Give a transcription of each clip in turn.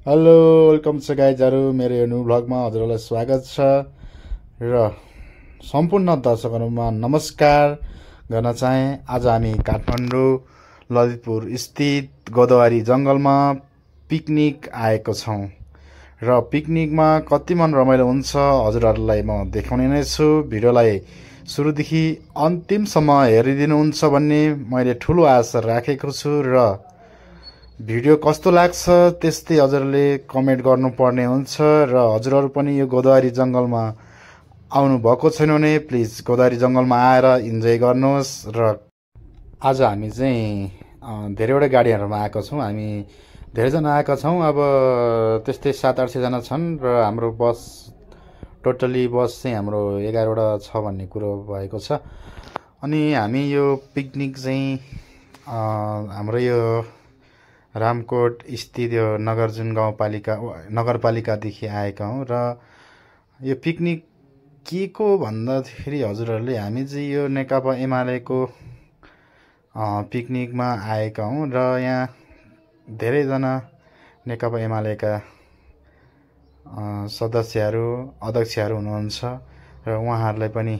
Hello welcome छ गाइजहरु मेरो यो न्यू भ्लगमा हजुरलाई स्वागत छ र सम्पूर्ण दर्शकहरुमा नमस्कार गर्न चाहे। आज हामी काठमाडौँ ललितपुर स्थित गोदावरी जंगलमा पिकनिक आएको छौं र पिकनिकमा कति मन रमाइलो हुन्छ हजुरहरुलाई म देखाउने नै छु। भिडियोलाई सुरुदेखि अन्तिमसम्म हेरिदिनुहुन्छ भन्ने मैले ठूलो आशा राखेको छु र भिडियो कस्तो लाग्छ त्यस्तै हजुरले कमेन्ट गर्नुपर्ने हुन्छ र हजुरहरु पनि यो गोदावरी जंगलमा आउनु भएको छैन भने प्लिज गोदावरी जंगलमा आएर इन्जोय गर्नुहोस्। र आज हामी चाहिँ धेरैवटा गाडीहरुमा आएको छौं। हामी धेरै जना आएका छौं, अब त्यस्तै 700-800 जना छन् र हाम्रो बस टोटली बस चाहिँ हाम्रो 11 वटा छ भन्ने कुरो भएको छ। अनि हामी यो पिकनिक चाहिँ हाम्रो यो रामकोट स्थित यो नगरजुन नगरपालिकादेखि आएका हौं र यो पिकनिक के को भन्दाखेरि हजुरहरुले हामी चाहिँ यो नेकपा एमालेको पिकनिकमा आएका हौं र यहाँ धेरै जना नेकपा एमालेका सदस्यहरु अध्यक्षहरु हुनुहुन्छ र उहाँहरुलाई पनि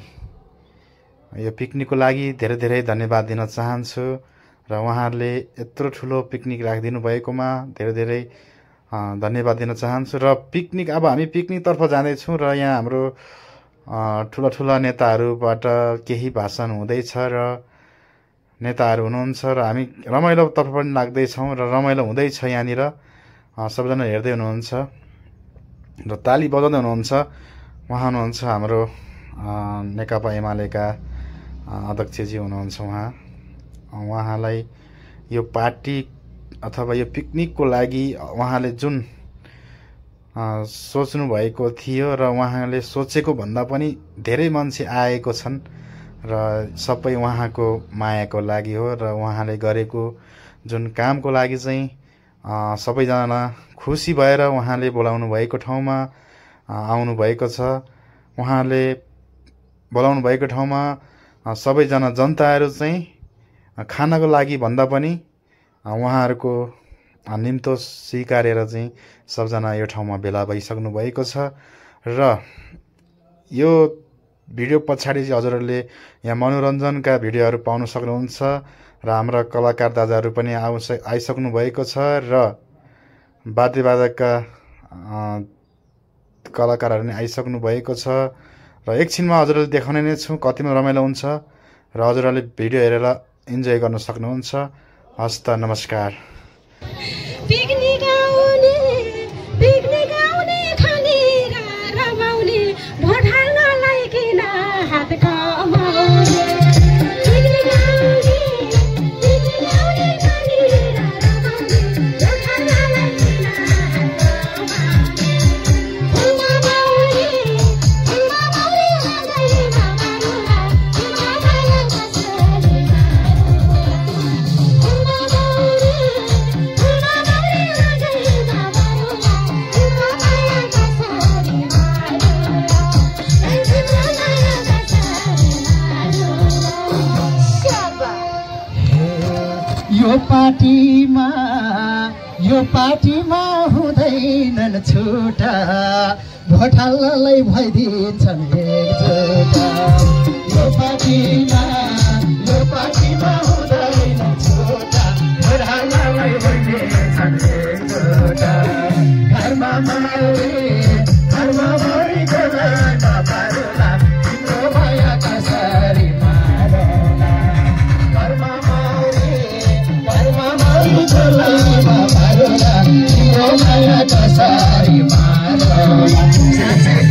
यो पिकनिकको लागि धेरै धेरै धन्यवाद दिन चाहन्छु र उहाँहरुले यत्रो ठूलो पिकनिक राखिदिनु भएकोमा धेरै धेरै धन्यवाद दिन चाहन्छु। र पिकनिक अब हामी पिकनिक तर्फ जाँदै छौं र यहाँ हाम्रो ठूला ठूला नेताहरुबाट केही भाषण हुँदैछ र नेताहरु हुनुहुन्छ र हामी रमाइलो तर्फ पनि लाग्दै छौं र रमाइलो हुँदैछ। यहाँनिर सबैजना हेर्दै हुनुहुन्छ र ताली बजाउँदै हुनुहुन्छ। उहाँ हुनुहुन्छ हाम्रो नेकपा एमालेका अध्यक्षजी हुनुहुन्छ। उहाँलाई यो पार्टी अथवा यो पिकनिकको लागि उहाँले जुन सोच्नु भएको थियो र उहाँले सोचेको भन्दा पनि धेरै मान्छे आएको छन् र सबै उहाँको मायाको लागि हो र उहाँले गरेको जुन कामको लागि चाहिँ सबैजना खुसी भएर उहाँले बोलाउनु भएको ठाउँमा आउनु भएको छ। उहाँले बोलाउनु भएको ठाउँमा सबैजना जनताहरु चाहिँ खानाको लागि भन्दा पनि उहाँहरुको निम्तो स्वीकारेर चाहिँ सबजना यो ठाउँमा भेला भइसक्नु भएको छ। र यो भिडियो पछाडी चाहिँ हजुरहरुले यहाँ मनोरञ्जनका भिडियोहरु पाउन सक्नुहुन्छ र हाम्रा कलाकार दादाहरु पनि आइसक्नु भएको छ र वाद्यवादकका कलाकारहरु पनि आइसक्नु भएको छ र एकछिनमा हजुरहरुले देखाउने नै छु कतिमा रमाइलो हुन्छ र हजुरहरुले भिडियो हेरेर इन्जोय गर्न सक्नुहुन्छ। हस्त नमस्कार। पिकनिक आउने खाने रमाउने भोटाललाई किन हात कमाउने पिकनिक आउने खाने रमाउने भोटाललाई किन हात कमाउने फुलमा बाउरी आँगैमा बारुला यो पार्टीमा हुँदैनन् छुटा भोटाललाई भइदिन्छन् एकजुटा। यो पार्टीमा हुँदैनन् छुटा भोटाललाई भइदिन्छन् एकजुटा। घरमा मरि गोलामा पारुला तिम्रो माया कसरी मारौला। घरमा मरि गोलामा पारुला तिम्रो माया कसरी मारौला।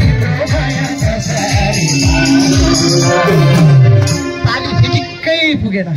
तिम्रो माया कसरी मारौला। पानी फिटिक्कै पुगेन।